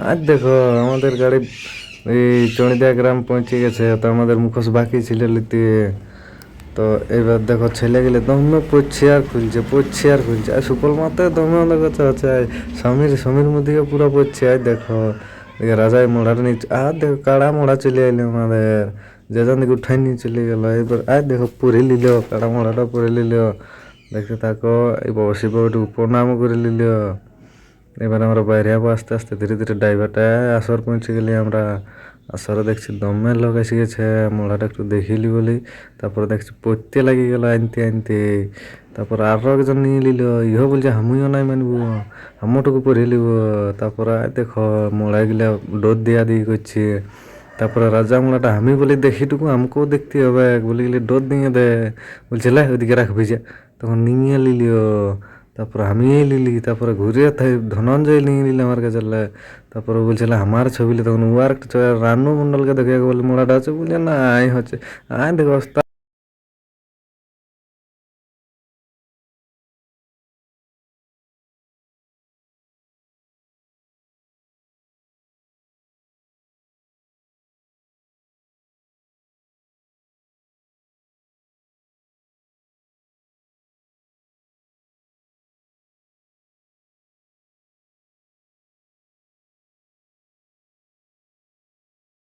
আজ দেখো আমাদের গাড়ি এই চণিদা গ্রাম পৌঁছে গেছে, তো আমাদের মুখোশ বাকি ছিল নিতে। তো এবার দেখো ছেলে গেলে দমে পড়ছে আর খুলছে আর সুকল মাথায় দমে লাগাচ্ছে আছে সমীর মধ্যে পুরো পড়ছে। আর দেখো দেখে রাজায় মোড়ার নিচে আর দেখো কাড়া মোড়া চলে আইলো আমাদের, যেজন দিকে উঠাই নিয়ে চলে গেল। এবার আর দেখো পরে নিল কাড়া মোড়াটা পরে নিল, দেখতে থাকো এবার শিব উপনাম করে নিল। এবার আমরা বাইরে যাবো আস্তে আস্তে ধীরে ধীরে, ড্রাইভারটা আসর পৌঁছে গেলি আমরা। আসরে দেখছি দমে লোক এসে গেছে, মোড়াটা একটু দেখিলি বলি। তারপরে দেখছি পড়তে লাগি গেল আনতে আনতে। তারপর আরো একজন নিয়ে নিল, ইহো বলছে আমিও নাই মানবো, আমটুকু পরে নিব। তারপরে দেখো মোড়া গিলা ডোর দিয়া দিয়ে করছে। তারপরে রাজা মোড়াটা আমি বলি দেখিটুকু আমাকেও দেখতে হবে বলে গেলে ডোর দিয়ে দে, বলছে লাই ওদিকে রাখবি যা। তখন নিয়ে লিলিও, তারপরে আমি লিলি, তারপরে ঘুরে ধনঞ্জয় নিয়ে নিলে আমার কাছে। তারপরে বলছিল আমার ছবি, তখন ও আর একটা রানু মন্ডলকে দেখে বলে মোড়াটা আছে, বলছে না আই হচ্ছে আয় দেখো